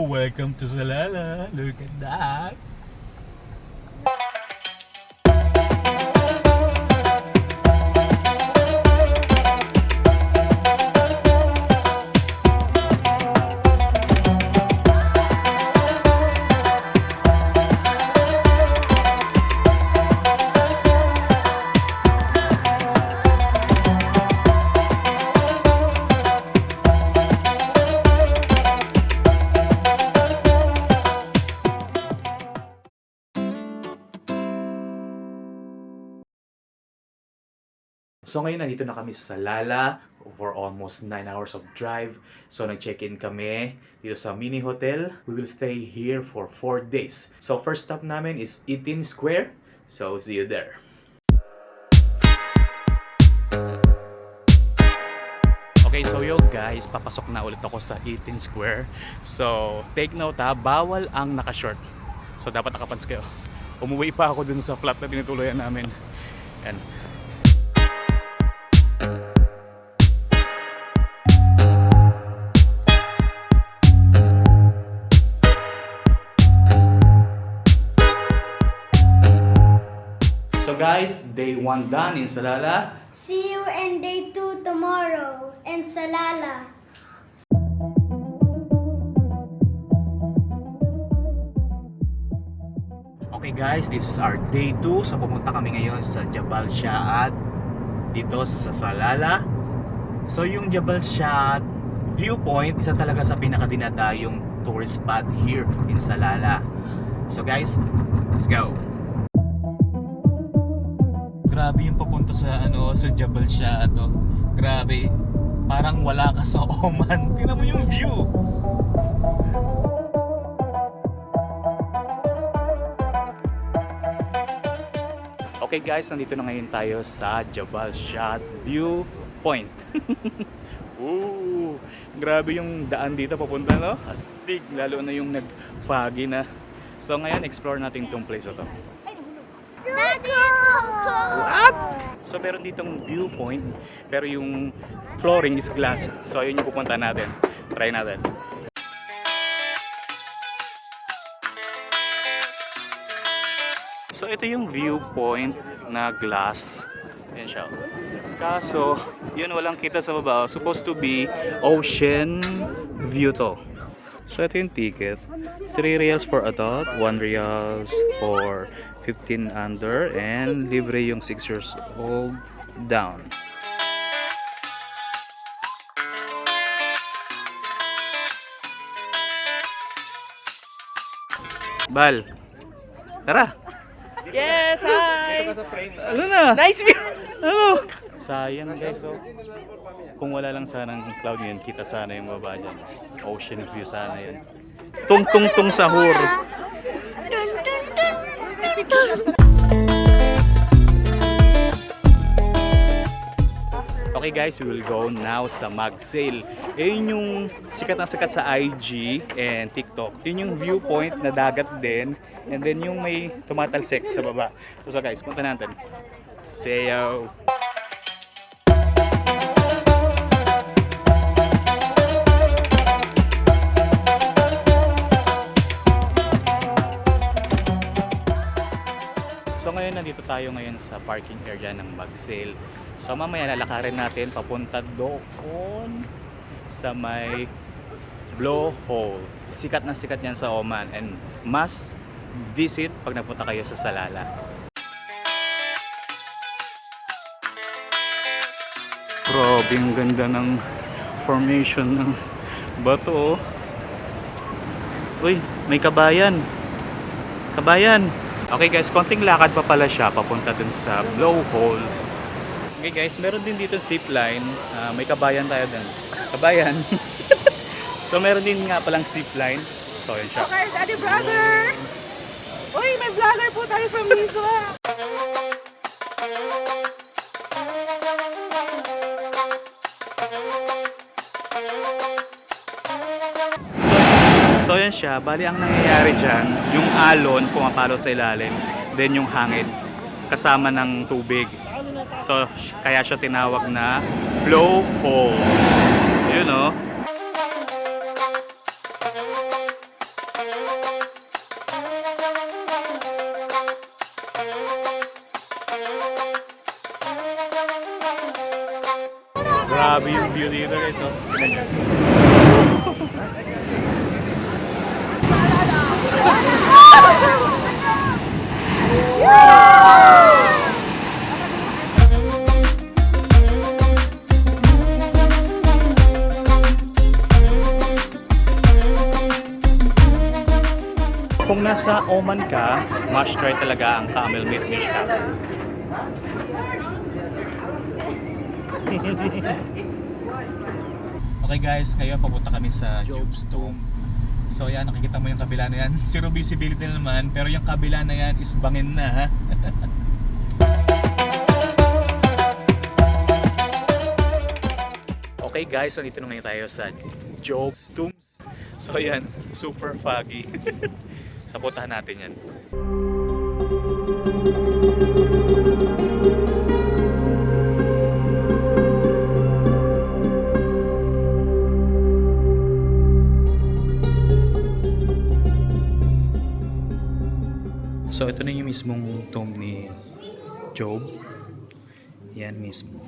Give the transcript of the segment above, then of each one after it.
welcome to Salala. Look at that. So ngayon nandito na kami sa Salala for almost 9 hours of drive. So nag-check-in kami dito sa mini hotel. We will stay here for 4 days. So first stop namin is Eaton Square. So see you there. Okay, so yo guys, papasok na ulit ako sa Eaton Square. So take note ha, bawal ang naka-short. So dapat nakapants kayo. Umuwi pa ako dun sa flat na tinutuloyan namin. Yan. So guys, day 1 done in Salala. See you in day 2 tomorrow in Salala. Okay guys, this is our day 2. So pumunta kami ngayon sa Jabal Shaad dito sa Salala. So yung Jabal Shaad viewpoint, isa talaga sa pinakadinadayong tourist spot here in Salala. So guys, let's go. Grabe yung papunta sa sa Jabal Shaad to. Grabe. Parang wala ka sa Oman. Tingnan mo yung view. Okay guys, nandito na ngayon tayo sa Jabal Shaad viewpoint. Ooh, grabe yung daan dito papunta, no? Astig, lalo na yung nag-foggy na. So ngayon, explore natin tong place na to. Daddy, it's so cool. What? So meron ditong viewpoint, pero yung flooring is glass. So ayun yung pupunta natin. Try natin. So ito yung viewpoint na glass. Ayan siya. Kaso, yun walang kita sa baba. Supposed to be ocean view to. So ito yung ticket. 3 reals for adult, 1 reals for 15 under, and libre yung 6 years old down. Bal, tara! Yes, hi! Ano na? Nice view! Ano? Sayang guys, oh. Kung wala lang sanang cloud yun, kita sana yung baba dyan. Ocean view sana yan. Tung-tung-tung sahur. Okay guys, we will go now sa Mag Sail. Yun yung sikat na sikat sa IG and TikTok. Yun yung viewpoint na dagat din. And then yung may tumatalsik sa baba. So guys, punta natin. See you! So ngayon nandito tayo ngayon sa parking area ng Mag Sail. So mamaya lalakarin natin papunta doon sa may blowhole. Sikat na sikat yan sa Oman and must visit pag napunta kayo sa Salala. Grabe yung ganda ng formation ng bato. Uy, may kabayan. Kabayan. Okay guys, konting lakad pa pala siya papunta dun sa blowhole. Okay guys, meron din dito zipline. May kabayan tayo dun. Kabayan. So meron din nga palang zipline. So yun siya. Okay, Daddy Brother! Uy, may vlogger po tayo from Miswa! So yan siya, bali ang nangyayari dyan, yung alon pumapalo sa ilalim, then yung hangin kasama ng tubig. So kaya siya tinawag na blowhole. Yun o. Grabe yung view dito guys. Oh. Tingnan nyo. Kung nasa Oman ka, must try talaga ang camel meat dish ka. Okay guys, ngayon papunta kami sa Job's Tomb. So yan, nakikita mo yung kabila na yan. Zero visibility na naman, pero yung kabila na yan is bangin na ha. Okay guys, so dito na ngayon tayo sa Job's Tomb. So yan, super foggy. Sapuntahan natin yan. So ito na yung mismong tomb ni Job. Yan mismo.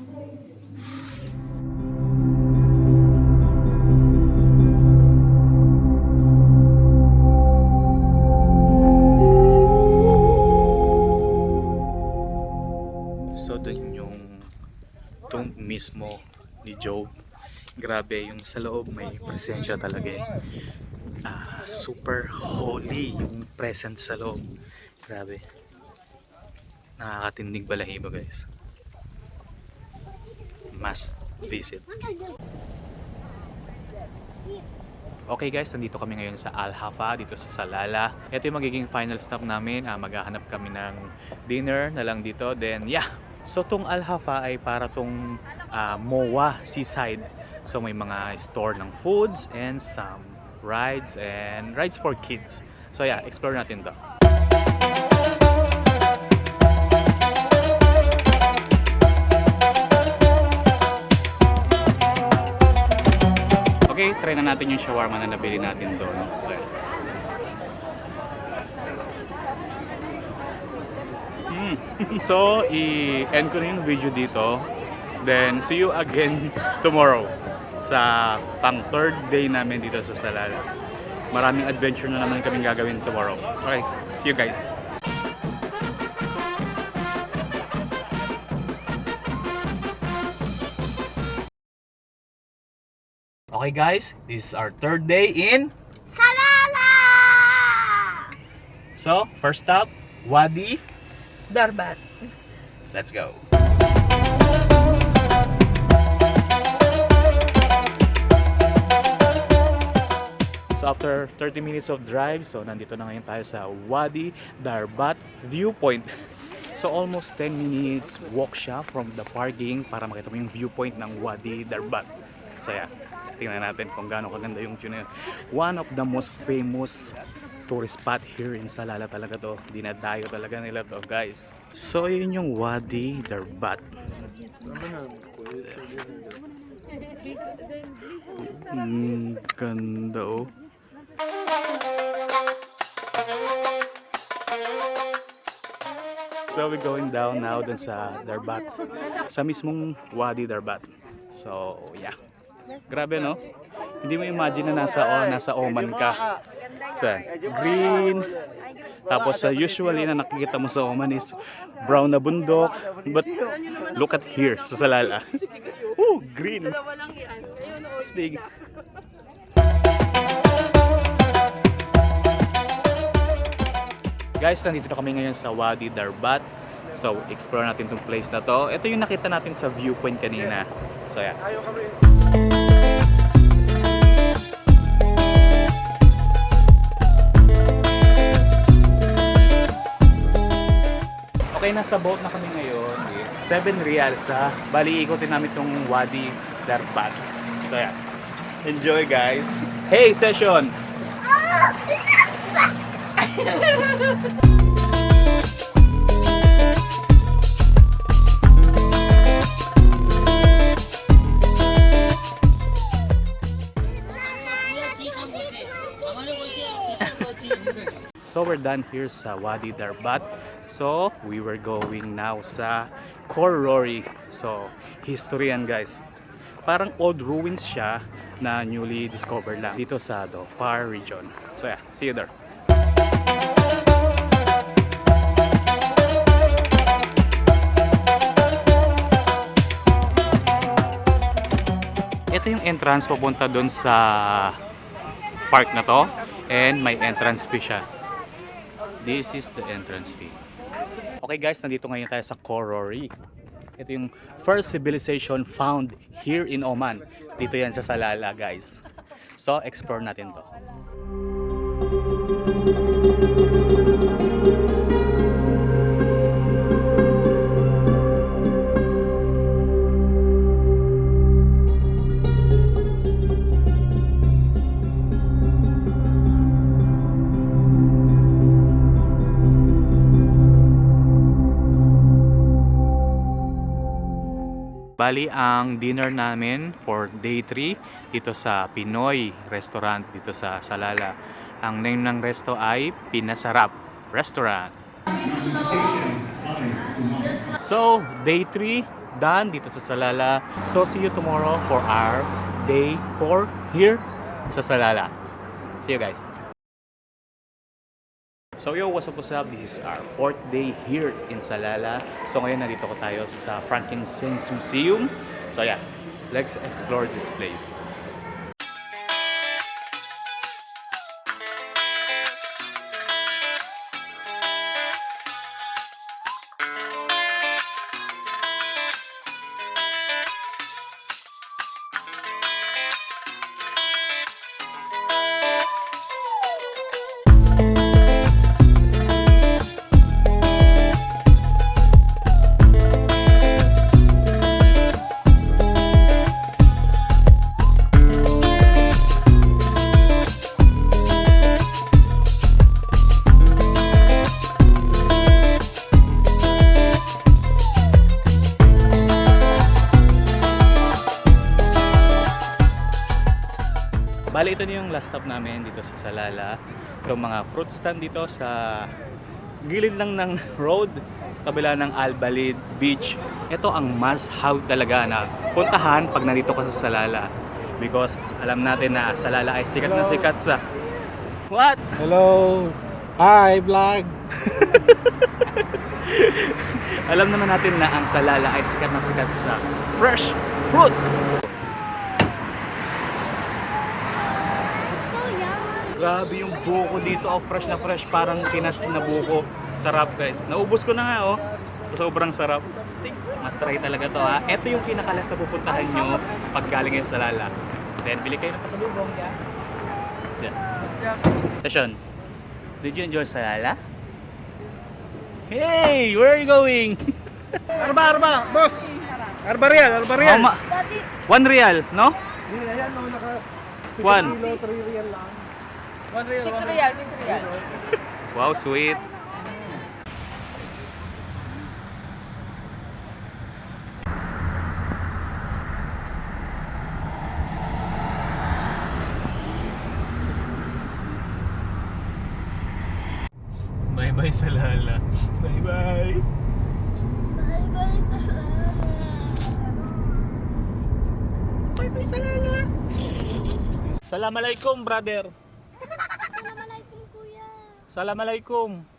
So doon yung tomb mismo ni Job. Grabe yung sa loob, may presensya talaga eh. Super holy yung presence sa loob. Grabe. Nakakatindig balahibo guys. Must visit. Okay guys, nandito kami ngayon sa Al Hafa dito sa Salalah. Ito yung magiging final stop namin. Maghahanap kami ng dinner na lang dito. Then yeah. So tong Al Hafa ay para tong MOA seaside. So may mga store ng foods and some rides and rides for kids. So yeah, explore natin to. Okay, try na natin yung shawarma na nabili natin doon. So, so i-end ko na yung video dito. Then, see you again tomorrow sa pang third day namin dito sa Salalah. Maraming adventure na naman kaming gagawin tomorrow. Okay, see you guys. Okay guys, this is our third day in Salalah! So, first stop, Wadi Darbat. Let's go. So after 30 minutes of drive, so nandito na ngayon tayo sa Wadi Darbat Viewpoint. So almost 10 minutes walk siya from the parking para makita mo yung viewpoint ng Wadi Darbat. So yeah, tingnan natin kung gaano kaganda yung view na yun. One of the most famous tourist spot here in Salalah talaga to. Dinadayo talaga nila to guys. So yun yung Wadi Darbat. Ganda oh. So we're going down now dun sa Darbat. Sa mismong Wadi Darbat. So yeah. Grabe no? Hindi mo imagine na nasa Oman ka. So green. Tapos usually na nakikita mo sa Oman is brown na bundok. But look at here sa Salalah. Oh, green. Astig. Guys, nandito na kami ngayon sa Wadi Darbat. So, explore natin tong place na to. Ito yung nakita natin sa viewpoint kanina. So, yeah. Okay, nasa boat na kami ngayon. It's 7 reals ha. Bali, ikotin namin tong Wadi Darbat. So, yeah. Enjoy, guys. Hey, session! So we're done here sa Wadi Darbat. So we were going now sa Khor Rori. So history yan guys. parang old ruins siya na newly discovered lang dito sa Dhofar region. So yeah, see you there. Ito yung entrance papunta doon sa park na to, and may entrance fee siya. This is the entrance fee. Okay guys, nandito ngayon tayo sa Korori. Ito yung first civilization found here in Oman. Dito yan sa Salalah guys. So, explore natin to. Bali, ang dinner namin for day 3 dito sa Pinoy restaurant dito sa Salalah. Ang name ng resto ay Pinasarap Restaurant. So, day 3 done dito sa Salalah. So, see you tomorrow for our day 4 here sa Salalah. See you guys. So yo, what's up? This is our 4th day here in Salalah. So ngayon nandito ko tayo sa Frankincense Museum. So yeah, let's explore this place. Bali, ito na yung last stop namin dito sa Salalah. Itong mga fruit stand dito sa gilid lang ng road sa kabila ng Al Balid Beach. Ito ang must-have talaga na puntahan pag nandito ka sa Salalah. Because alam natin na Salalah ay sikat na sikat sa... What? Hello! Hi, vlog! Alam naman natin na ang Salalah ay sikat na sikat sa fresh fruits. Grabe yung buko dito, oh, fresh na fresh, parang tinas na buko. Sarap guys. Naubos ko na nga oh. Sobrang sarap. Must try talaga to ha. Ito yung pinakalas na pupuntahan nyo pag galing kayo sa Salalah. Then bili kayo ng pasalubong. Yeah. Session. Did you enjoy Salalah? Hey! Where are you going? Arba, boss! Arba real! Mama, 1 real, no? Ayan, naka... 1. 3 real lang. 6 real. Wow, sweet. Bye-bye Salalah. Bye-bye. Bye-bye, Salalah. Bye-bye Salalah. Assalamualaikum, brother. Assalamualaikum, kuya. Assalamualaikum.